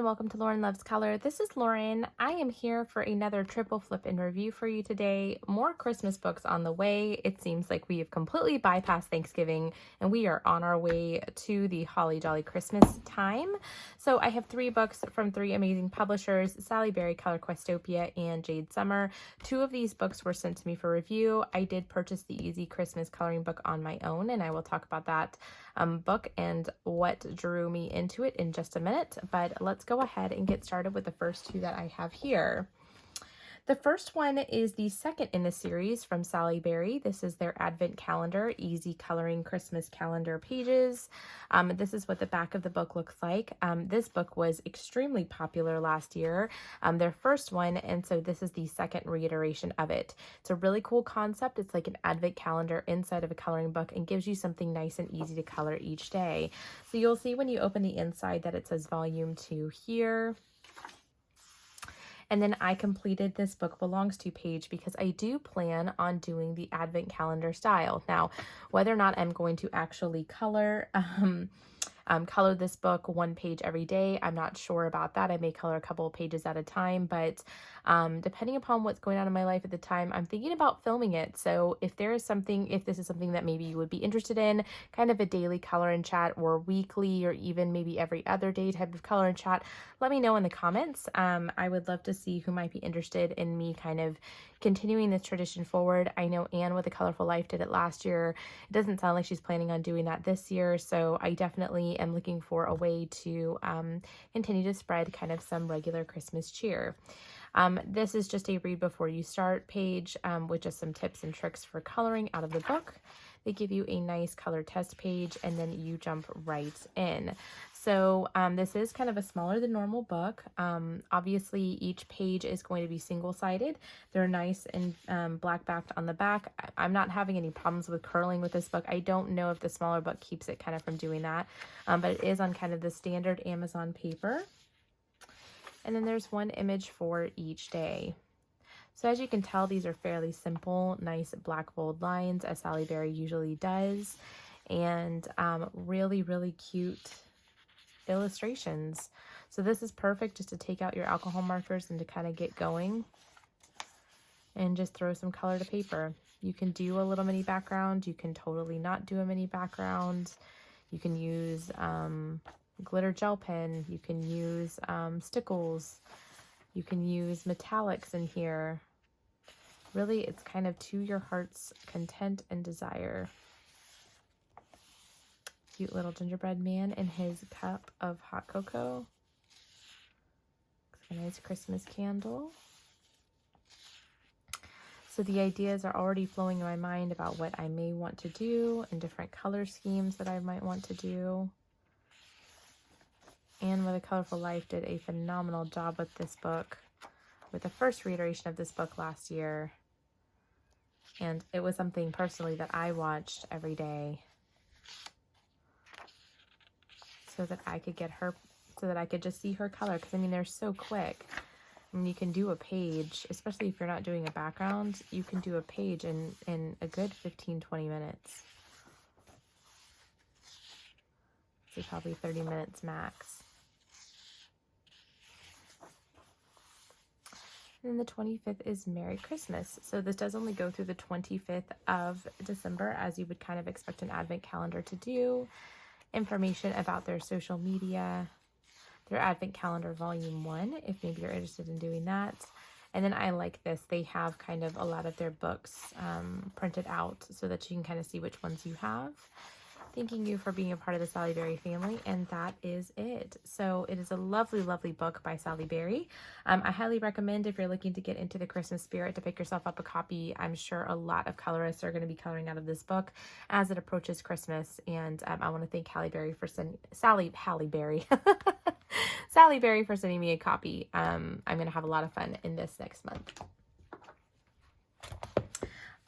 welcome to Lauren Loves Color. This is Lauren. I am here for another triple flip and review for you today. More Christmas books on the way. It seems like we have completely bypassed Thanksgiving and we are on our way to the holly jolly Christmas time. So I have 3 books from 3 amazing publishers, Sally Berry, Color Questopia, and Jade Summer. 2 of these books were sent to me for review. I did purchase the Easy Christmas coloring book on my own, and I will talk about that book and what drew me into it in just a minute. But let's go ahead and get started with the first 2 that I have here. The first one is the second in the series from Sally Berry. This is their Advent Calendar, Easy Coloring Christmas Calendar pages. This is what the back of the book looks like. This book was extremely popular last year, their first one, and so this is the second reiteration of it. It's a really cool concept. It's like an Advent calendar inside of a coloring book and gives you something nice and easy to color each day. So you'll see when you open the inside that it says Volume 2 here. And then I completed this book belongs to page because I do plan on doing the Advent calendar style. Now, whether or not I'm going to actually color this book 1 page every day, I'm not sure about that. I may color a couple of pages at a time, but depending upon what's going on in my life at the time, I'm thinking about filming it. So if this is something that maybe you would be interested in, kind of a daily color and chat or weekly or even maybe every other day type of color and chat, let me know in the comments. I would love to see who might be interested in me kind of continuing this tradition forward. I know Anne with A Colorful Life did it last year. It doesn't sound like she's planning on doing that this year, so I definitely am looking for a way to continue to spread kind of some regular Christmas cheer. This is just a read before you start page with just some tips and tricks for coloring out of the book. They give you a nice color test page and then you jump right in. So this is kind of a smaller than normal book. Obviously each page is going to be single-sided. They're nice and black backed on the back. I'm not having any problems with curling with this book. I don't know if the smaller book keeps it kind of from doing that, but it is on kind of the standard Amazon paper. And then there's 1 image for each day. So as you can tell, these are fairly simple, nice black bold lines, as Sally Berry usually does, and really, really cute illustrations. So this is perfect just to take out your alcohol markers and to kind of get going and just throw some color to paper. You can do a little mini background. You can totally not do a mini background. You can use glitter gel pen. You can use stickles. You can use metallics in here. Really, it's kind of to your heart's content and desire. Cute little gingerbread man in his cup of hot cocoa. A nice Christmas candle. So the ideas are already flowing in my mind about what I may want to do and different color schemes that I might want to do. Anne with A Colorful Life did a phenomenal job with this book, with the first reiteration of this book last year. And it was something personally that I watched every day so that I could get her, so that I could just see her color. Because, I mean, they're so quick. I mean, you can do a page, especially if you're not doing a background, you can do a page in a good 15-20 minutes. So probably 30 minutes max. And then the 25th is Merry Christmas. So this does only go through the 25th of December, as you would kind of expect an Advent calendar to do. Information about their social media, their Advent calendar volume 1, if maybe you're interested in doing that. And then I like this. They have kind of a lot of their books printed out so that you can kind of see which ones you have. Thanking you for being a part of the Sally Berry family, and that is it. So it is a lovely, lovely book by Sally Berry. I highly recommend, if you're looking to get into the Christmas spirit, to pick yourself up a copy. I'm sure a lot of colorists are going to be coloring out of this book as it approaches Christmas, and I want to thank Sally Berry for sending me a copy. I'm going to have a lot of fun in this next month.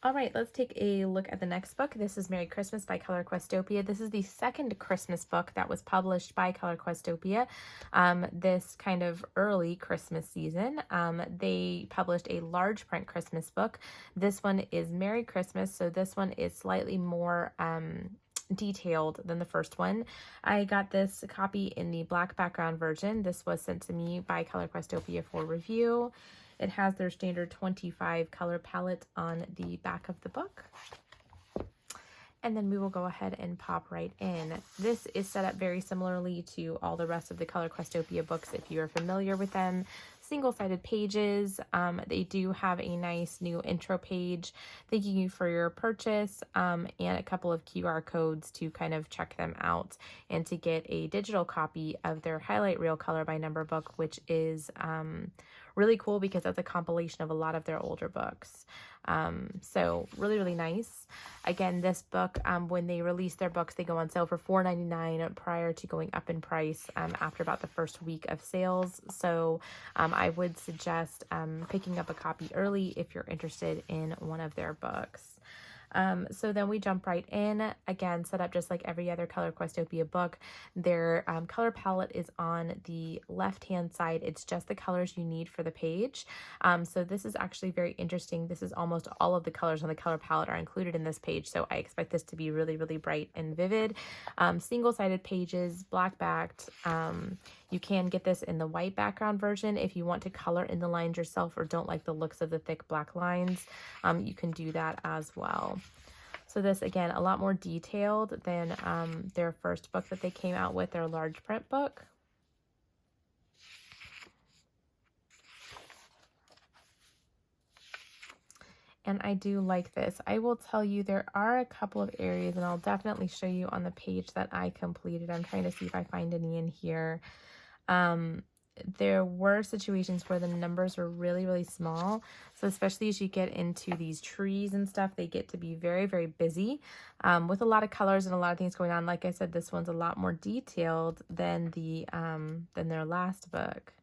All right, let's take a look at the next book. This is Merry Christmas by Color Questopia. This is the second Christmas book that was published by Color Questopia this kind of early Christmas season. They published a large print Christmas book. This one is Merry Christmas, so this one is slightly more detailed than the first one. I got this copy in the black background version. This was sent to me by Questopia for review. It has their standard 25 color palette on the back of the book. And then we will go ahead and pop right in. This is set up very similarly to all the rest of the Questopia books if you are familiar with them. Single-sided pages. They do have a nice new intro page thanking you for your purchase, and a couple of QR codes to kind of check them out and to get a digital copy of their highlight reel color by number book, which is really cool because that's a compilation of a lot of their older books. So really, really nice. Again, this book, when they release their books, they go on sale for $4.99 prior to going up in price after about the first week of sales. So I would suggest picking up a copy early if you're interested in one of their books. So then we jump right in, again, set up just like every other Questopia book. Their color palette is on the left-hand side. It's just the colors you need for the page. So this is actually very interesting. This is almost all of the colors on the color palette are included in this page. So I expect this to be really, really bright and vivid. Single-sided pages, black-backed. You can get this in the white background version if you want to color in the lines yourself or don't like the looks of the thick black lines. You can do that as well. So this, again, a lot more detailed than their first book that they came out with, their large print book. And I do like this. I will tell you there are a couple of areas, and I'll definitely show you on the page that I completed. I'm trying to see if I find any in here. There were situations where the numbers were really, really small. So especially as you get into these trees and stuff, they get to be very, very busy with a lot of colors and a lot of things going on. Like I said, this one's a lot more detailed than their last book.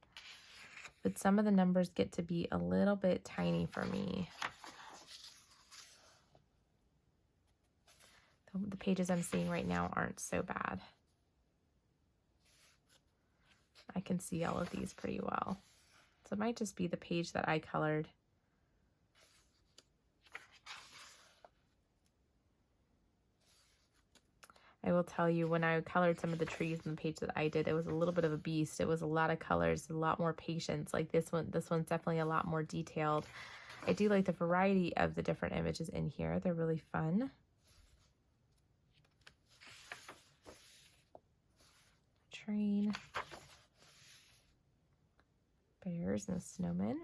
But some of the numbers get to be a little bit tiny for me. The pages I'm seeing right now aren't so bad. I can see all of these pretty well. So it might just be the page that I colored. I will tell you, when I colored some of the trees in the page that I did, it was a little bit of a beast. It was a lot of colors, a lot more patience. Like this one's definitely a lot more detailed. I do like the variety of the different images in here. They're really fun. Train. Bears and a snowman.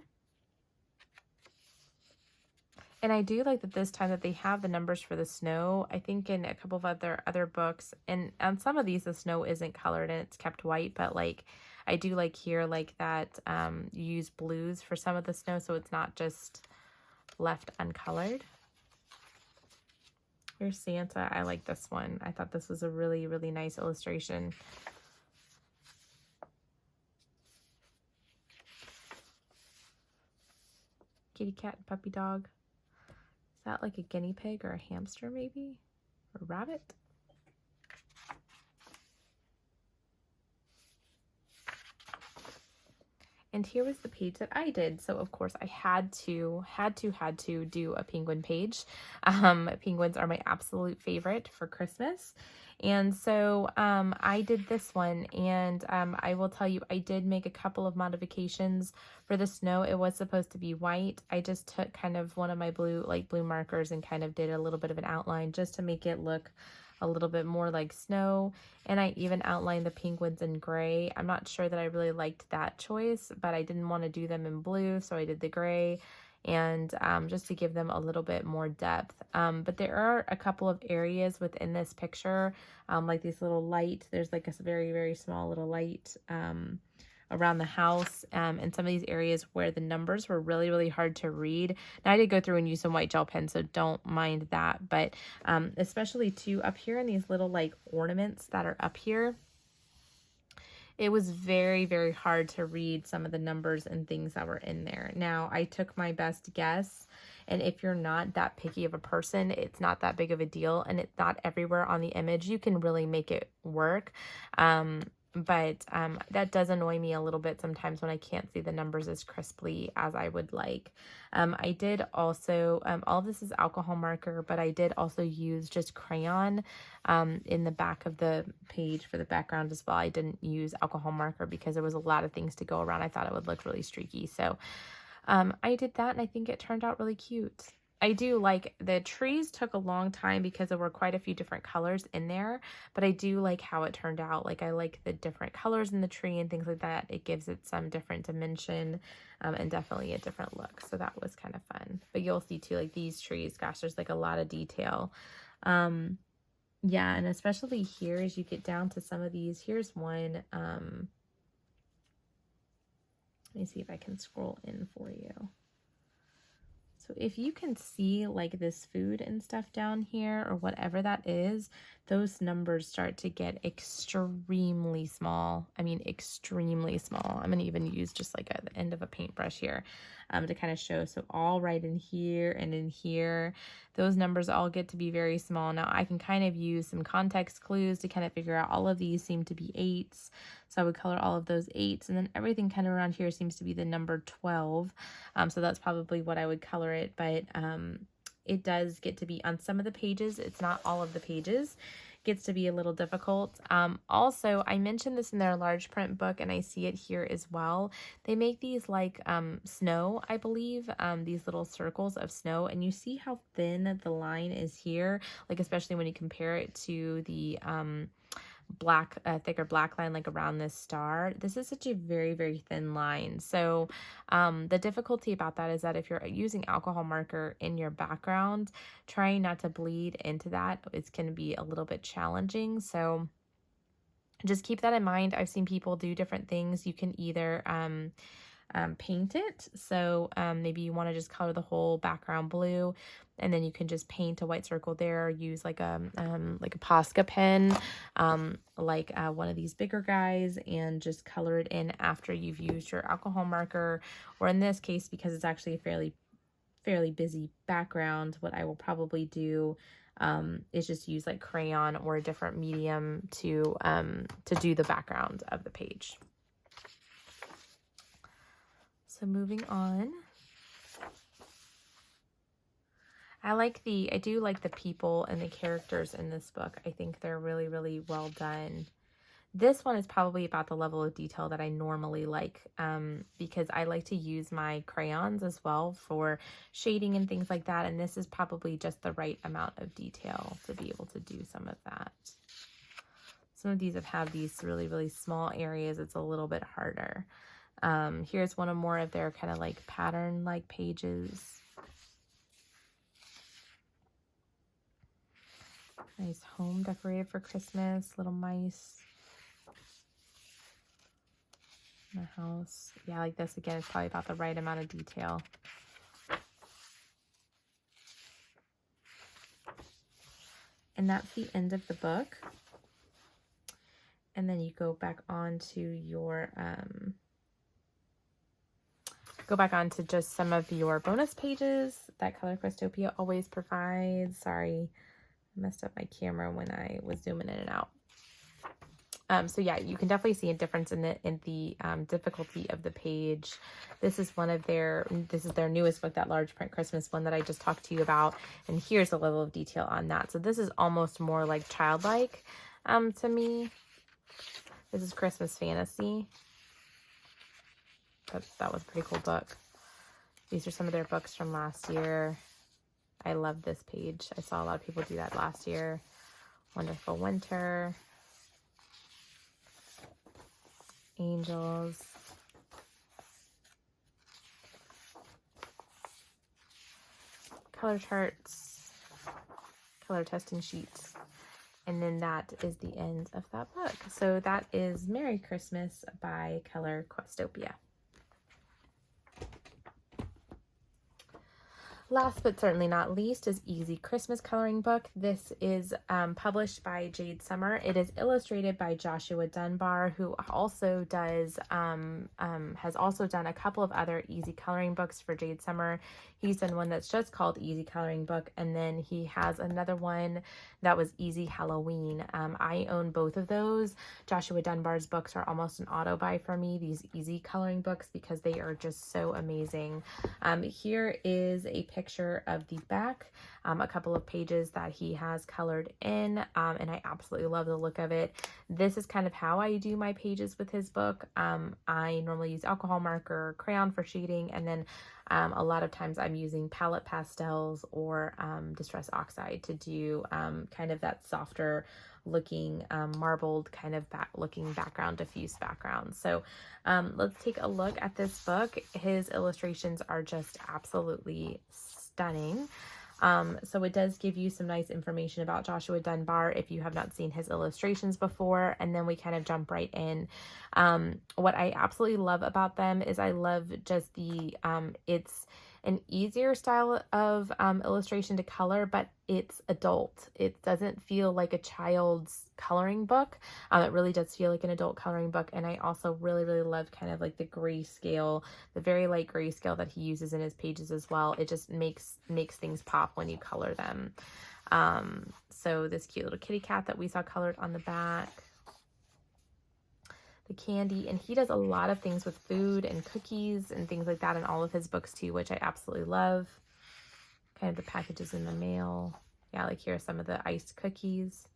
And I do like that this time that they have the numbers for the snow. I think in a couple of other books, and on some of these the snow isn't colored and it's kept white, but like I do like here like that you use blues for some of the snow, so it's not just left uncolored. Here's Santa. I like this one. I thought this was a really, really nice illustration. Kitty cat and puppy dog. Is that like a guinea pig or a hamster maybe? Or a rabbit? And here was the page that I did. So of course I had to do a penguin page. Penguins are my absolute favorite for Christmas. And so I did this one, and I will tell you, I did make a couple of modifications for the snow. It was supposed to be white. I just took kind of one of my blue markers and kind of did a little bit of an outline just to make it look a little bit more like snow. And I even outlined the penguins in gray. I'm not sure that I really liked that choice, but I didn't want to do them in blue, so I did the gray, and just to give them a little bit more depth. But there are a couple of areas within this picture, like these little light. There's like a very, very small little light around the house, and some of these areas where the numbers were really, really hard to read. Now I did go through and use some white gel pens, so don't mind that. But especially too up here in these little like ornaments that are up here, it was very, very hard to read some of the numbers and things that were in there. Now, I took my best guess, and if you're not that picky of a person, it's not that big of a deal, and it's not everywhere on the image. You can really make it work. but that does annoy me a little bit sometimes when I can't see the numbers as crisply as I would like. I did also, all of this is alcohol marker, but I did also use just crayon in the back of the page for the background as well. I didn't use alcohol marker because there was a lot of things to go around. I thought it would look really streaky. So I did that, and I think it turned out really cute. I do like the trees took a long time because there were quite a few different colors in there, but I do like how it turned out. Like I like the different colors in the tree and things like that. It gives it some different dimension and definitely a different look. So that was kind of fun. But you'll see too, like these trees, gosh, there's like a lot of detail. Yeah, and especially here as you get down to some of these. Here's one. Let me see if I can scroll in for you. So if you can see like this food and stuff down here or whatever that is, those numbers start to get extremely small. I mean, extremely small. I'm going to even use just like the end of a paintbrush here to kind of show. So all right in here and in here, those numbers all get to be very small. Now I can kind of use some context clues to kind of figure out all of these seem to be 8s. So I would color all of those 8s, and then everything kind of around here seems to be the number 12. So that's probably what I would color it, but it does get to be on some of the pages. It's not all of the pages. It gets to be a little difficult. Also, I mentioned this in their large print book, and I see it here as well. They make these like snow, I believe, these little circles of snow, and you see how thin the line is here, like especially when you compare it to the black thicker black line like around this star. This is such a very, very thin line. So the difficulty about that is that if you're using alcohol marker in your background, trying not to bleed into that, it's going to be a little bit challenging. So just keep that in mind. I've seen people do different things. You can either paint it. So maybe you want to just color the whole background blue, and then you can just paint a white circle there, or use like a Posca pen, like one of these bigger guys, and just color it in after you've used your alcohol marker. Or in this case, because it's actually a fairly busy background, what I will probably do is just use like crayon or a different medium to do the background of the page. So moving on, I do like the people and the characters in this book. I think they're really, really well done. This one is probably about the level of detail that I normally like, because I like to use my crayons as well for shading and things like that. And this is probably just the right amount of detail to be able to do some of that. Some of these have these really, really small areas. It's a little bit harder. Here's one of more of their kind of like pattern like pages. Nice home decorated for Christmas, little mice in the house. Yeah, like this again is probably about the right amount of detail. And that's the end of the book. And then you go back on to your just some of your bonus pages that Color Questopia always provides. Sorry, I messed up my camera when I was zooming in and out. So yeah, you can definitely see a difference in the difficulty of the page. This is their newest book, that large print Christmas one that I just talked to you about. And here's a level of detail on that. So this is almost more like childlike to me. This is Christmas Fantasy. That was a pretty cool book. These are some of their books from last year. I love this page. I saw a lot of people do that last year. Wonderful Winter. Angels. Color charts. Color testing sheets. And then that is the end of that book. So that is Merry Christmas by Color Questopia. Last but certainly not least is Easy Christmas Coloring Book. This is published by Jade Summer. It is illustrated by Joshua Dunbar, who also does has also done a couple of other easy coloring books for Jade Summer. He's done one that's just called Easy Coloring Book, and then he has another one that was Easy Halloween. I own both of those. Joshua Dunbar's books are almost an auto buy for me, these easy coloring books, because they are just so amazing. Here is a picture of the back, a couple of pages that he has colored in, and I absolutely love the look of it. This is kind of how I do my pages with his book. I normally use alcohol marker, crayon for shading, and then a lot of times I'm using Pallette pastels or Distress Oxide to do kind of that softer looking marbled kind of looking background, diffuse background. So let's take a look at this book. His illustrations are just absolutely stunning. So it does give you some nice information about Joshua Dunbar if you have not seen his illustrations before, and then we kind of jump right in. What I absolutely love about them is I love just the it's an easier style of illustration to color, but it's adult. It doesn't feel like a child's coloring book. It really does feel like an adult coloring book, and I also really love kind of like the grayscale, the very light grayscale that he uses in his pages as well. It just makes things pop when you color them. So this cute little kitty cat that we saw colored on the back, the candy, and he does a lot of things with food and cookies and things like that in all of his books too, which I absolutely love. Kind of the packages in the mail. Yeah, like here are some of the iced cookies.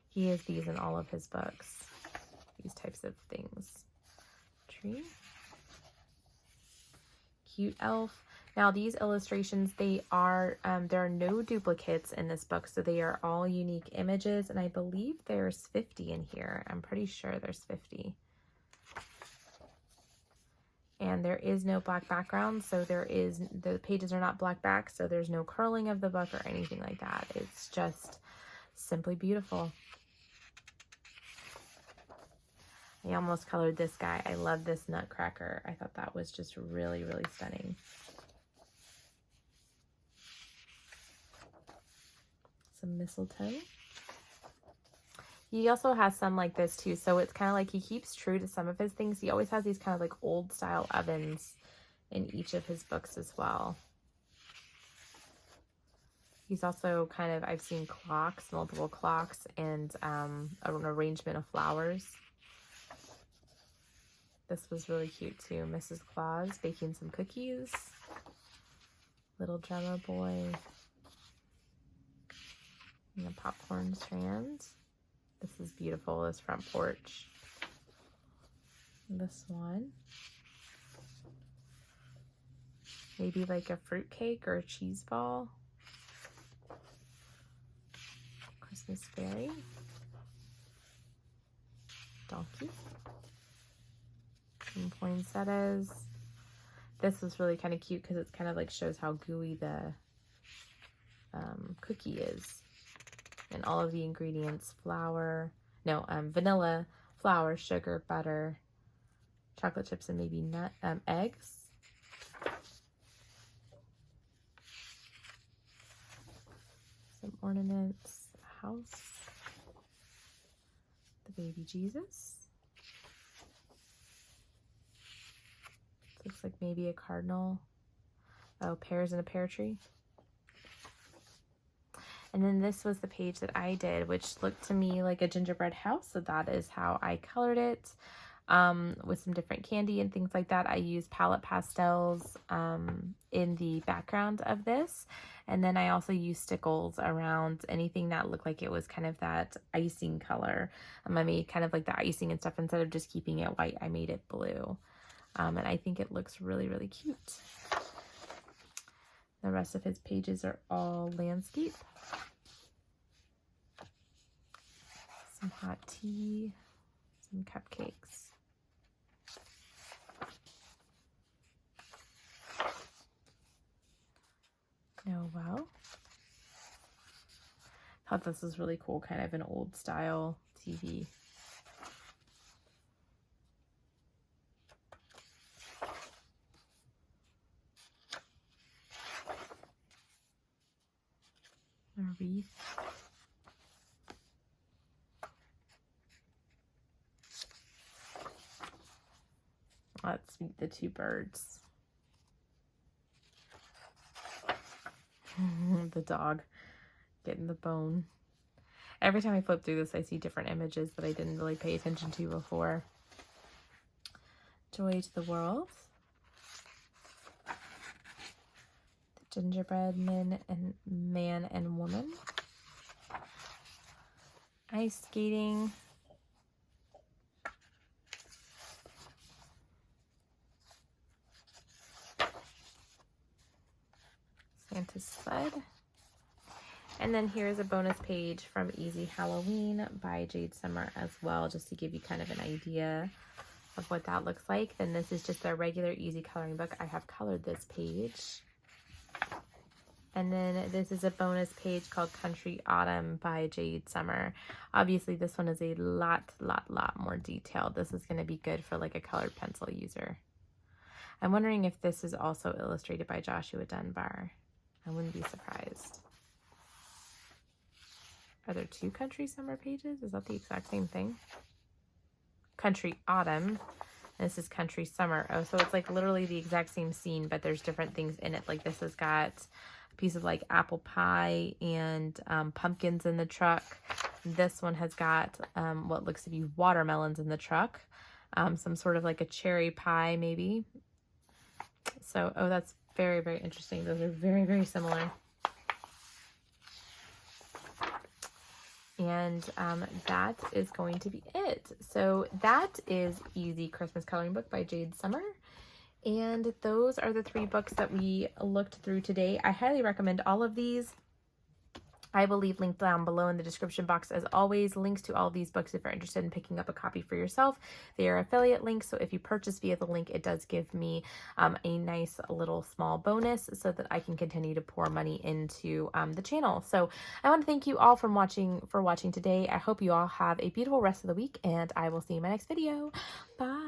He has these in all of his books, these types of things. Tree. Cute elf. Now these illustrations, they are, there are no duplicates in this book, so they are all unique images, and I believe there's 50 in here. I'm pretty sure there's 50. And there is no black background, so the pages are not black back, so there's no curling of the book or anything like that. It's just simply beautiful. I almost colored this guy. I love this nutcracker. I thought that was just really stunning. Some mistletoe. He also has some like this too, so it's kind of like he keeps true to some of his things. He always has these kind of like old style ovens in each of his books as well. He's also kind of, I've seen clocks, multiple clocks, and an arrangement of flowers. This was really cute too. Mrs. Claus baking some cookies. Little drummer boy. And a popcorn strand. This is beautiful, this front porch. This one. Maybe like a fruit cake or a cheese ball. Christmas fairy. Donkey. Some poinsettias. This was really kind of cute because it's kind of like shows how gooey the cookie is. And all of the ingredients, vanilla, flour, sugar, butter, chocolate chips, and maybe eggs. Some ornaments, a house, the baby Jesus. Looks like maybe a cardinal. Oh, pears in a pear tree. And then this was the page that I did, which looked to me like a gingerbread house. So that is how I colored it, with some different candy and things like that. I used Pallette pastels in the background of this. And then I also used stickles around anything that looked like it was kind of that icing color. I made kind of like the icing and stuff. Instead of just keeping it white, I made it blue. And I think it looks really cute. The rest of his pages are all landscape. Some hot tea, some cupcakes. Noel. Thought this was really cool, kind of an old style TV. wreath. Let's meet the two birds. The dog getting the bone. Every time I flip through this, I see different images that I didn't really pay attention to before. Joy to the World. The Gingerbread Man and Woman. Ice Skating. Santa's Sled. And then here's a bonus page from Easy Halloween by Jade Summer as well, just to give you kind of an idea of what that looks like. Then this is just a regular easy coloring book. I have colored this page. And then this is a bonus page called Country Autumn by Jade Summer. Obviously this one is a lot more detailed. This is going to be good for like a colored pencil user. I'm wondering if this is also illustrated by Joshua Dunbar. I wouldn't be surprised. Are there two Country Summer pages? Is that the exact same thing? Country Autumn. And this is Country Summer. Oh, so it's like literally the exact same scene, but there's different things in it. Like this has got a piece of like apple pie and pumpkins in the truck. This one has got what looks to be watermelons in the truck. Some sort of like a cherry pie maybe. So, oh, that's very interesting. Those are very similar. And that is going to be it. So that is Easy Christmas Coloring Book by Jade Summer. And those are the 3 books that we looked through today. I highly recommend all of these. I will leave links down below in the description box. As always, links to all of these books if you're interested in picking up a copy for yourself. They are affiliate links, so if you purchase via the link, it does give me a nice little small bonus so that I can continue to pour money into the channel. So I want to thank you all for watching today. I hope you all have a beautiful rest of the week, and I will see you in my next video. Bye!